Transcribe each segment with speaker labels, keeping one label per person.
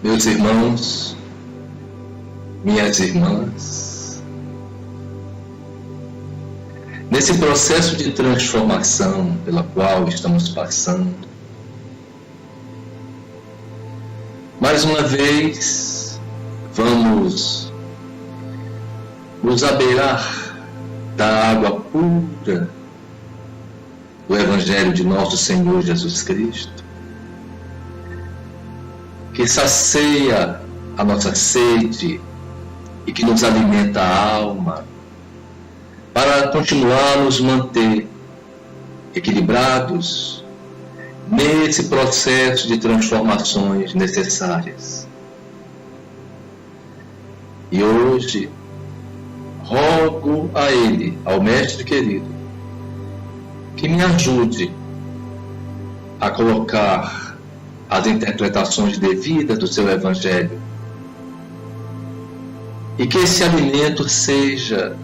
Speaker 1: Meus irmãos, minhas irmãs, nesse processo de transformação pela qual estamos passando, mais uma vez vamos nos abeirar da água pura do Evangelho de nosso Senhor Jesus Cristo, que sacia a nossa sede e que nos alimenta a alma, para continuar nos manter equilibrados nesse processo de transformações necessárias. E hoje rogo a Ele, ao Mestre querido, que me ajude a colocar as interpretações devidas do seu Evangelho e que esse alimento seja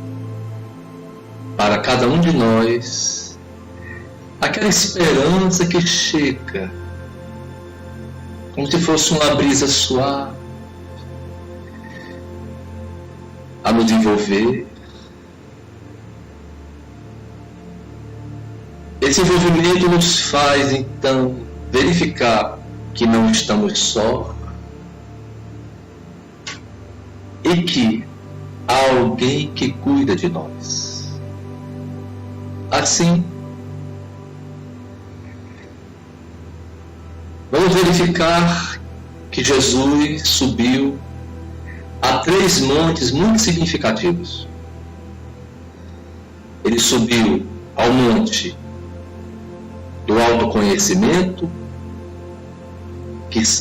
Speaker 1: para cada um de nós aquela esperança que chega como se fosse uma brisa suave a nos envolver. Esse envolvimento nos faz então verificar que não estamos só e que há alguém que cuida de nós. Assim, vamos verificar que Jesus subiu a 3 montes muito significativos. Ele subiu ao monte do autoconhecimento,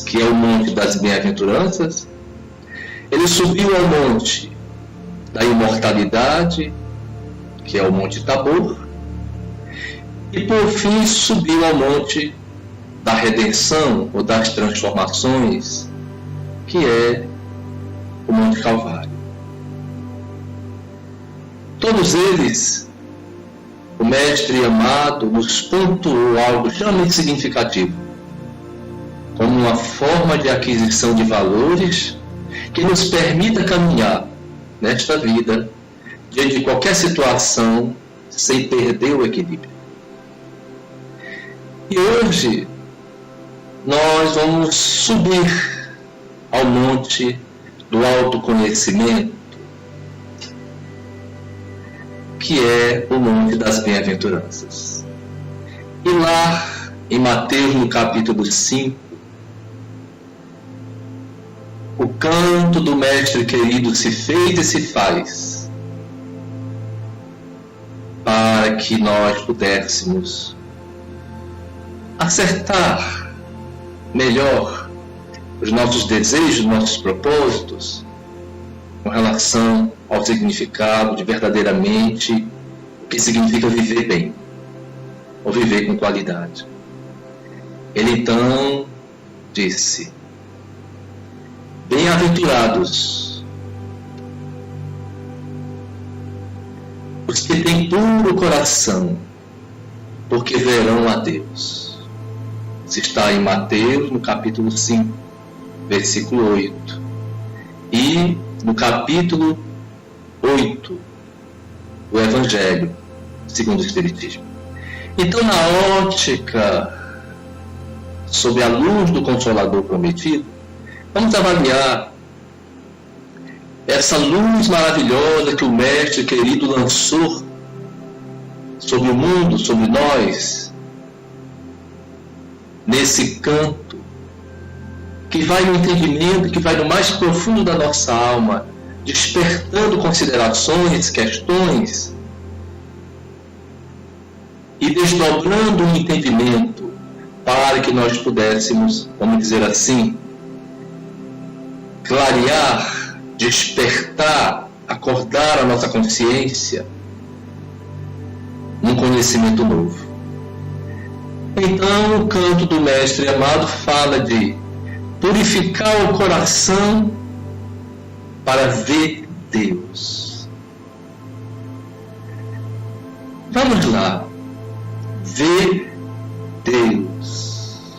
Speaker 1: que é o monte das bem-aventuranças. Ele subiu ao monte da imortalidade, que é o monte Tabor, e por fim subiu ao monte da redenção ou das transformações, que é o Monte Calvário. Todos eles, o Mestre amado nos pontuou algo extremamente significativo, como uma forma de aquisição de valores que nos permita caminhar nesta vida diante de qualquer situação sem perder o equilíbrio. E hoje nós vamos subir ao monte do autoconhecimento, que é o monte das bem-aventuranças. E lá em Mateus, no capítulo 5, o canto do Mestre querido se fez e se faz para que nós pudéssemos acertar melhor os nossos desejos, nossos propósitos com relação ao significado de verdadeiramente o que significa viver bem ou viver com qualidade. Ele então disse: bem-aventurados os que têm puro coração, porque verão a Deus. Isso está em Mateus, no capítulo 5, versículo 8. E no capítulo 8, do Evangelho segundo o Espiritismo. Então, na ótica, sob a luz do Consolador prometido, vamos avaliar essa luz maravilhosa que o Mestre querido lançou sobre o mundo, sobre nós, nesse canto que vai no entendimento, que vai no mais profundo da nossa alma, despertando considerações, questões e desdobrando o entendimento para que nós pudéssemos, vamos dizer assim, clarear, despertar, acordar a nossa consciência num conhecimento novo. Então, o canto do Mestre amado fala de purificar o coração para ver Deus. Vamos lá. Ver Deus.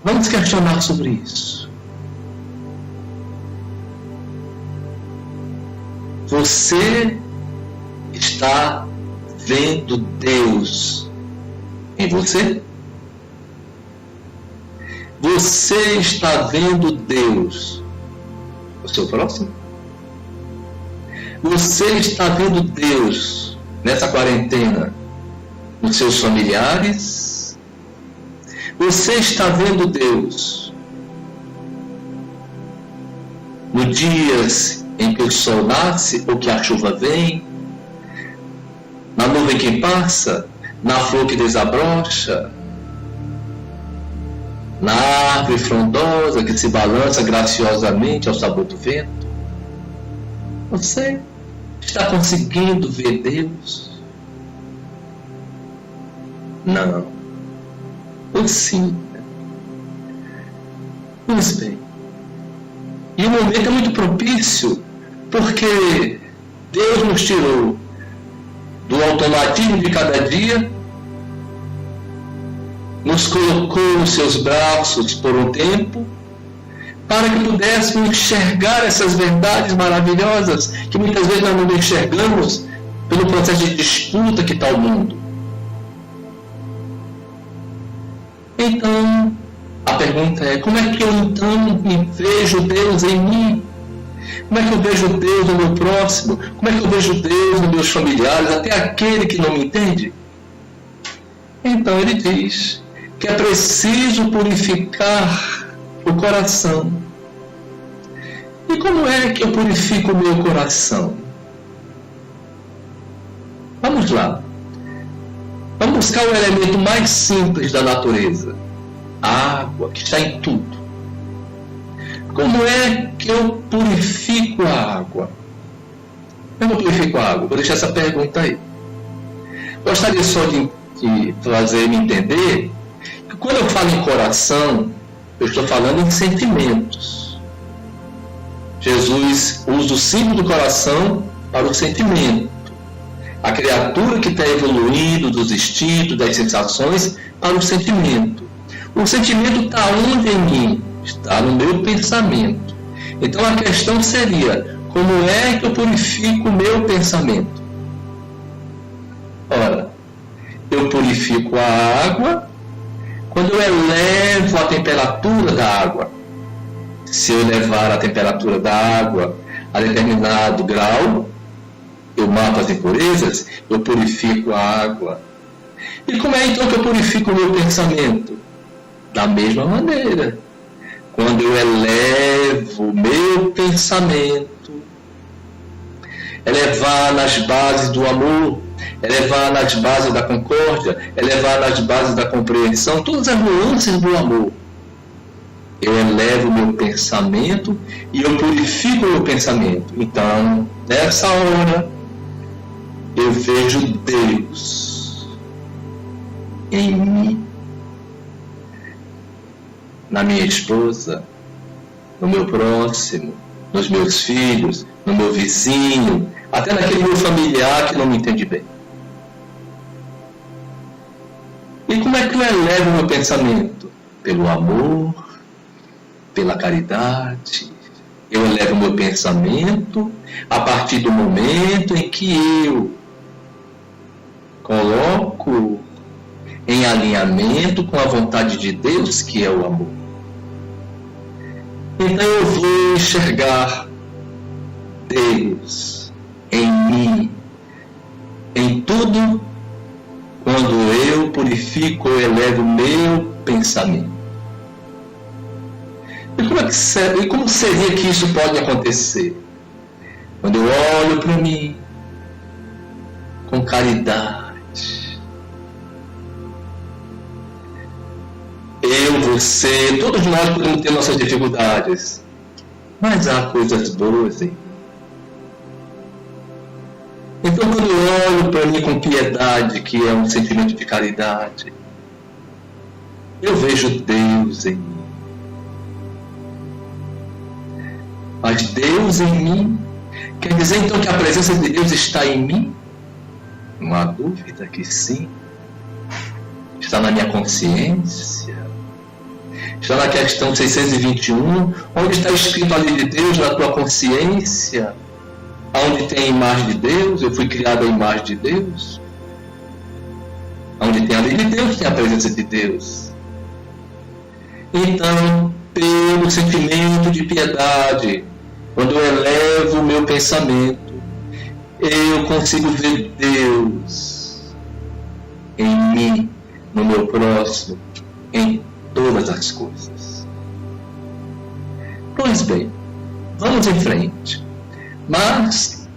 Speaker 1: Vamos questionar sobre isso. Você está vendo Deus em você? Você está vendo Deus no seu próximo? Você está vendo Deus nessa quarentena nos seus familiares? Você está vendo Deus nos dias em que o sol nasce ou que a chuva vem? Na nuvem que passa? Na flor que desabrocha? Na árvore frondosa que se balança graciosamente ao sabor do vento? Você está conseguindo ver Deus? Não. Ou sim. Pois bem. E o momento é muito propício, porque Deus nos tirou do automatismo de cada dia, nos colocou nos seus braços por um tempo, para que pudéssemos enxergar essas verdades maravilhosas que muitas vezes nós não enxergamos pelo processo de disputa que está o mundo. Então, a pergunta é: como é que eu então me vejo Deus em mim? Como é que eu vejo Deus no meu próximo? Como é que eu vejo Deus nos meus familiares, até aquele que não me entende? Então ele diz que é preciso purificar o coração. E como é que eu purifico o meu coração? Vamos lá. Vamos buscar o elemento mais simples da natureza. A água, que está em tudo. Como é que eu purifico a água? Como eu purifico a água? Vou deixar essa pergunta aí. Gostaria só de fazer-me entender que quando eu falo em coração, eu estou falando em sentimentos. Jesus usa o símbolo do coração para o sentimento. A criatura que está evoluindo dos instintos, das sensações, para o sentimento. O sentimento está onde em mim? Está no meu pensamento. Então a questão seria: como é que eu purifico o meu pensamento? Ora, eu purifico a água quando eu elevo a temperatura da água. Se eu elevar a temperatura da água a determinado grau, eu mato as impurezas, eu purifico a água. E como é então que eu purifico o meu pensamento? Da mesma maneira. Quando eu elevo o meu pensamento, elevar nas bases do amor, elevar nas bases da concórdia, elevar nas bases da compreensão, todas as nuances do amor. Eu elevo o meu pensamento e eu purifico o meu pensamento. Então, nessa hora, eu vejo Deus em mim, na minha esposa, no meu próximo, nos meus filhos, no meu vizinho, até naquele meu familiar que não me entende bem. E como é que eu elevo o meu pensamento? Pelo amor, pela caridade. Eu elevo o meu pensamento a partir do momento em que eu coloco em alinhamento com a vontade de Deus, que é o amor. Então eu vou enxergar Deus em mim, em tudo, quando eu purifico, eu elevo o meu pensamento. E como seria que isso pode acontecer? Quando eu olho para mim com caridade. Eu, você, todos nós podemos ter nossas dificuldades, mas há coisas boas em mim. Então, quando eu olho para mim com piedade, que é um sentimento de caridade, eu vejo Deus em mim. Mas Deus em mim, quer dizer então que a presença de Deus está em mim? Não há dúvida que sim. Está na minha consciência. está na questão 621, onde está escrito a lei de Deus na tua consciência, onde tem a imagem de Deus, eu fui criado à imagem de Deus. Onde tem a lei de Deus, tem a presença de Deus. Então, pelo sentimento de piedade, quando eu elevo o meu pensamento, eu consigo ver Deus em mim, no meu próximo, em todas as coisas. Pois bem, vamos em frente. Mas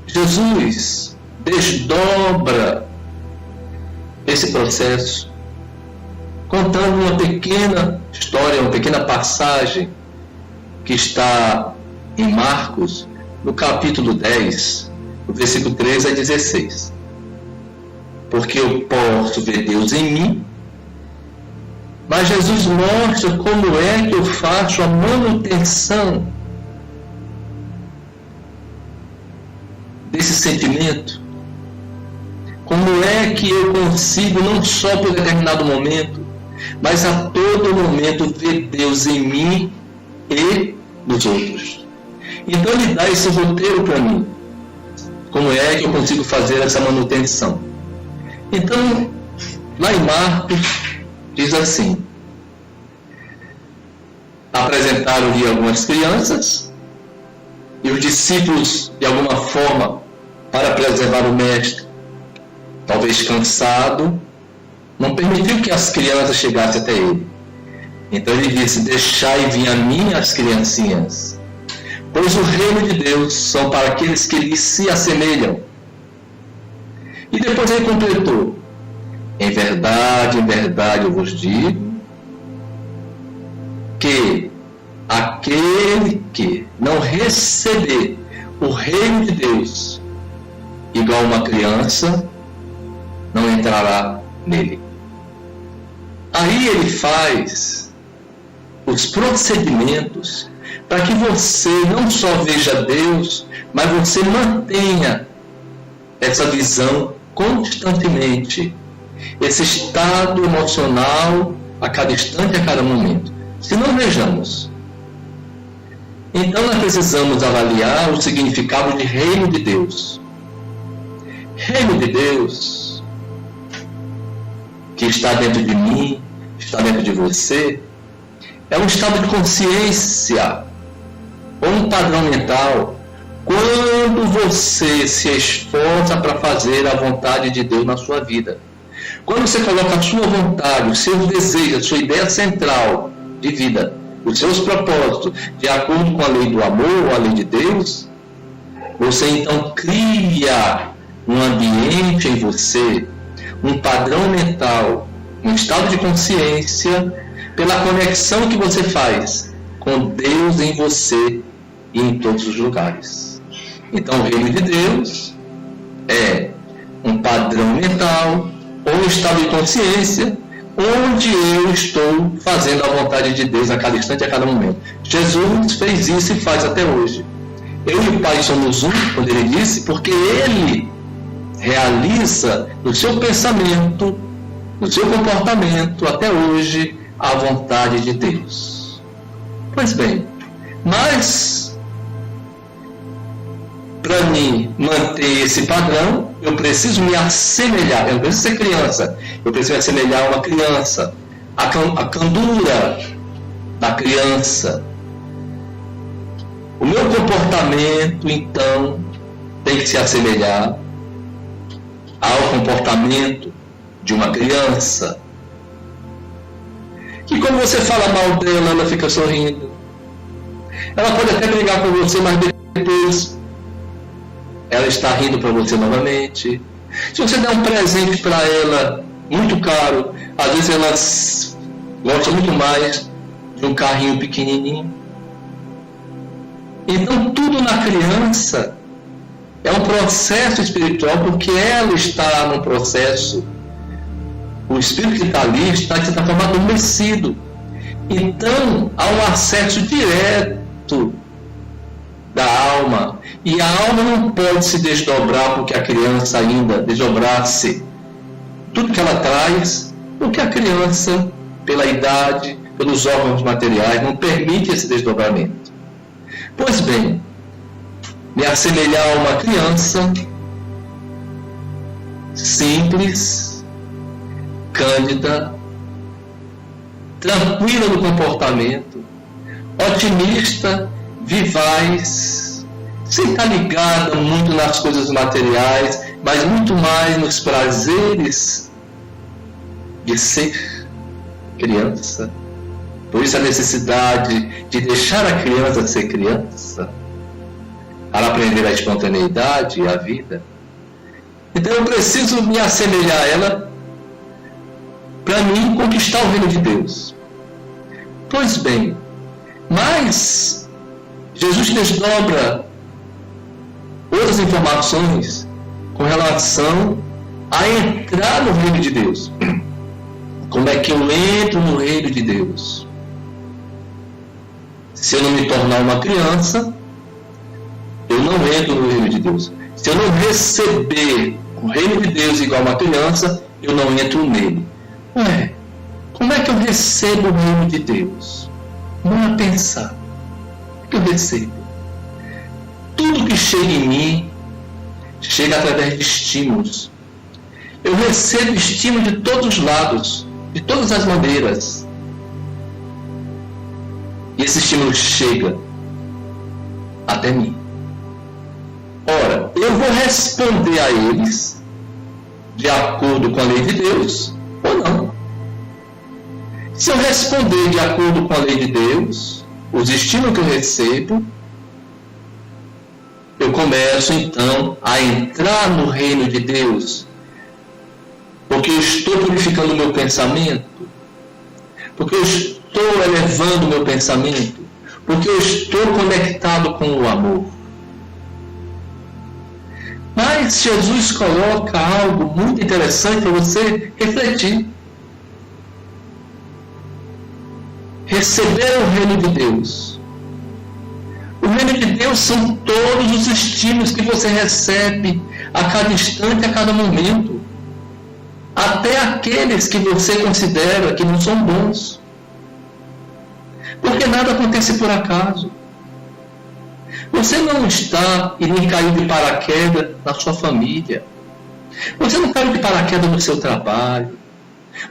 Speaker 1: Jesus desdobra esse processo contando uma pequena história, uma pequena passagem que está em Marcos, no capítulo 10, no versículo 13 a 16. Porque eu posso ver Deus em mim, mas Jesus mostra como é que eu faço a manutenção desse sentimento. Como é que eu consigo, não só por determinado momento, mas a todo momento, ver Deus em mim e nos outros. Então ele dá esse roteiro para mim. Como é que eu consigo fazer essa manutenção? Então, lá em Marcos, diz assim: apresentaram-lhe algumas crianças, e os discípulos, de alguma forma, para preservar o mestre, talvez cansado, não permitiu que as crianças chegassem até ele. Então ele disse: deixai vir a mim as criancinhas, pois o reino de Deus são para aqueles que lhe se assemelham. E depois ele completou: em verdade eu vos digo, que aquele que não receber o reino de Deus igual uma criança, não entrará nele. Aí ele faz os procedimentos para que você não só veja Deus, mas você mantenha essa visão constantemente, esse estado emocional a cada instante, a cada momento. Se não vejamos, então nós precisamos avaliar o significado de reino de Deus. Reino de Deus, que está dentro de mim, está dentro de você, é um estado de consciência, ou um padrão mental, quando você se esforça para fazer a vontade de Deus na sua vida. Quando você coloca a sua vontade, os seus desejos, a sua ideia central de vida, os seus propósitos, de acordo com a lei do amor, ou a lei de Deus, você então cria um ambiente em você, um padrão mental, um estado de consciência, pela conexão que você faz com Deus em você e em todos os lugares. Então o reino de Deus é um padrão mental, ou um estado de consciência, onde eu estou fazendo a vontade de Deus a cada instante, a cada momento. Jesus fez isso e faz até hoje. Eu e o Pai somos um, quando ele disse, porque ele realiza no seu pensamento, no seu comportamento, até hoje, a vontade de Deus. Pois bem, mas para mim manter esse padrão, eu preciso me assemelhar. Eu não preciso ser criança, eu preciso me assemelhar a uma criança, a candura da criança. O meu comportamento, então, tem que se assemelhar ao comportamento de uma criança. Que quando você fala mal dela, ela fica sorrindo. Ela pode até brigar com você, mas depois ela está rindo para você novamente. Se você der um presente para ela muito caro, às vezes ela gosta muito mais de um carrinho pequenininho. Então tudo na criança é um processo espiritual, porque ela está num processo, o espírito que está ali está de certa forma adormecido. Então há um acesso direto da alma, e a alma não pode se desdobrar porque a criança ainda desdobrasse tudo que ela traz, porque a criança pela idade, pelos órgãos materiais, não permite esse desdobramento. Pois bem, me assemelhar a uma criança simples, cândida, tranquila no comportamento, otimista, vivaz, sem estar ligada muito nas coisas materiais, mas muito mais nos prazeres de ser criança. Por isso a necessidade de deixar a criança ser criança, para aprender a espontaneidade e a vida. Então eu preciso me assemelhar a ela para mim conquistar o reino de Deus. Pois bem, mas Jesus desdobra outras informações com relação a entrar no reino de Deus. Como é que eu entro no reino de Deus? Se eu não me tornar uma criança, eu não entro no reino de Deus. Se eu não receber o reino de Deus igual uma criança, eu não entro nele. Ué, como é que eu recebo o reino de Deus? Vamos pensar. Como é que eu recebo? Tudo que chega em mim, chega através de estímulos. Eu recebo estímulo de todos os lados, de todas as maneiras. E esse estímulo chega até mim. Ora, eu vou responder a eles de acordo com a lei de Deus ou não. Se eu responder de acordo com a lei de Deus, os estímulos que eu recebo, eu começo então a entrar no reino de Deus, porque eu estou purificando o meu pensamento, porque eu estou elevando o meu pensamento, porque eu estou conectado com o amor. Mas Jesus coloca algo muito interessante para você refletir. Receber o reino de Deus. O reino de Deus são todos os estímulos que você recebe a cada instante, a cada momento. Até aqueles que você considera que não são bons. Porque nada acontece por acaso. Você não está e nem caiu de paraquedas na sua família. Você não caiu de paraquedas no seu trabalho.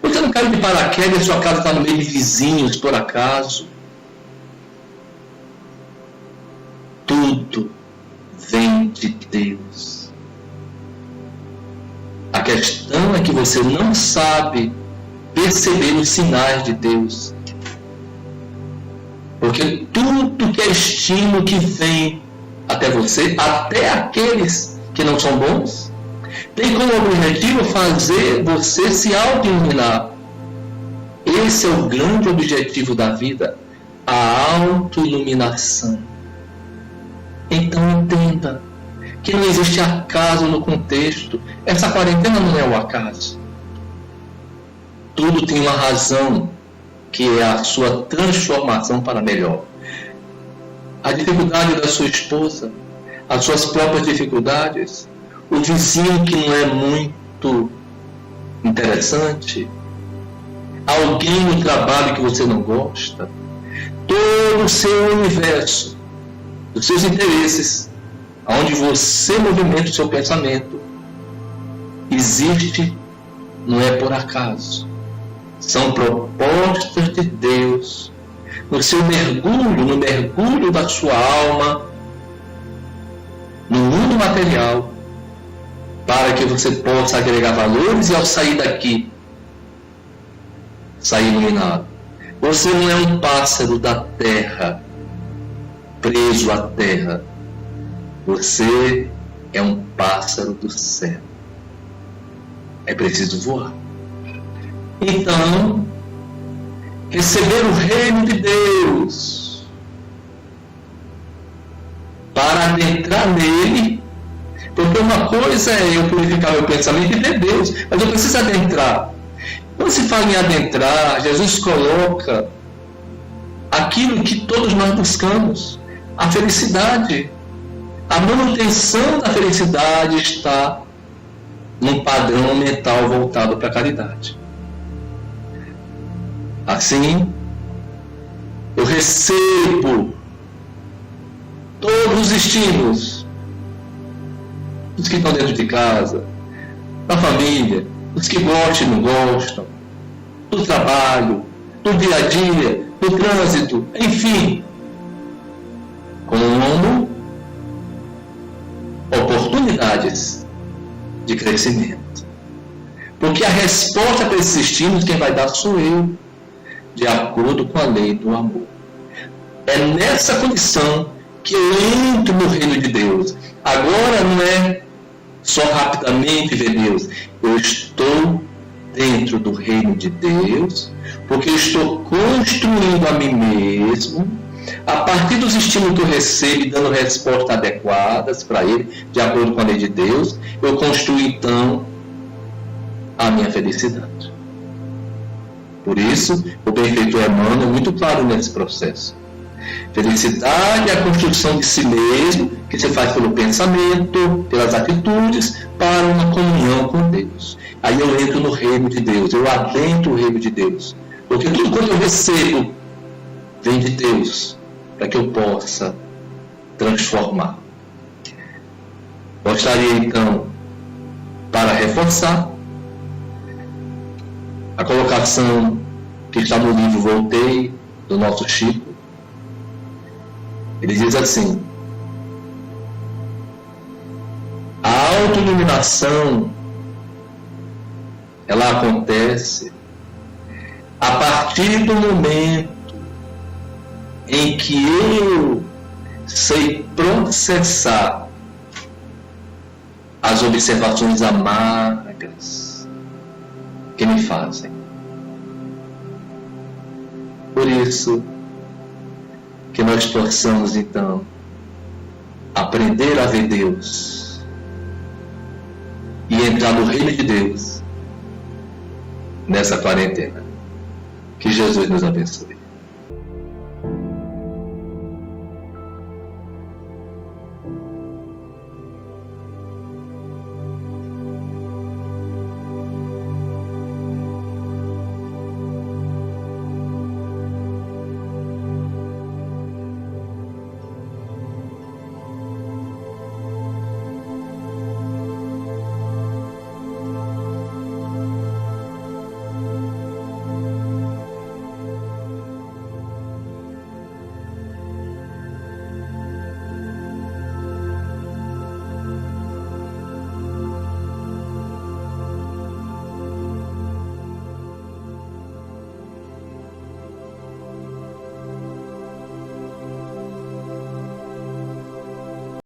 Speaker 1: Você não caiu de paraquedas e sua casa está no meio de vizinhos, por acaso. Tudo vem de Deus. A questão é que você não sabe perceber os sinais de Deus. Porque tudo que é estímulo que vem até você, até aqueles que não são bons, tem como objetivo fazer você se auto-iluminar. Esse é o grande objetivo da vida, a auto-iluminação. Então entenda que não existe acaso no contexto. Essa quarentena não é o acaso. Tudo tem uma razão, que é a sua transformação para melhor. A dificuldade da sua esposa, as suas próprias dificuldades, o vizinho que não é muito interessante, alguém no trabalho que você não gosta, todo o seu universo, os seus interesses, onde você movimenta o seu pensamento, existe, não é por acaso. São propostas de Deus no seu mergulho, no mergulho da sua alma, no mundo material, para que você possa agregar valores e ao sair daqui, sair iluminado. Você não é um pássaro da terra, preso à terra. Você é um pássaro do céu. É preciso voar. Então, receber o reino de Deus, para adentrar nele, porque uma coisa é eu purificar meu pensamento e ver Deus, mas eu preciso adentrar. Quando se fala em adentrar, Jesus coloca aquilo que todos nós buscamos, a felicidade. A manutenção da felicidade está num padrão mental voltado para a caridade. Assim, eu recebo todos os estímulos dos que estão dentro de casa, da família, dos que gostam e não gostam, do trabalho, do dia a dia, do trânsito, enfim, como oportunidades de crescimento. Porque a resposta para esses estímulos, quem vai dar sou eu, de acordo com a lei do amor. É nessa condição que eu entro no reino de Deus. Agora não é só rapidamente ver Deus. Eu estou dentro do reino de Deus, porque eu estou construindo a mim mesmo, a partir dos estímulos que eu recebo e dando respostas adequadas para ele, de acordo com a lei de Deus, eu construo então a minha felicidade. Por isso, o benfeitor Emmanuel é muito claro nesse processo. Felicidade é a construção de si mesmo, que se faz pelo pensamento, pelas atitudes, para uma comunhão com Deus. Aí eu entro no reino de Deus, eu adentro o reino de Deus. Porque tudo quanto eu recebo vem de Deus, para que eu possa transformar. Gostaria então, para reforçar, a colocação que está no livro Voltei, do nosso Chico. Ele diz assim: a autoiluminação, ela acontece a partir do momento em que eu sei processar as observações amargas que me fazem. Por isso que nós possamos então aprender a ver Deus e entrar no reino de Deus nessa quarentena. Que Jesus nos abençoe.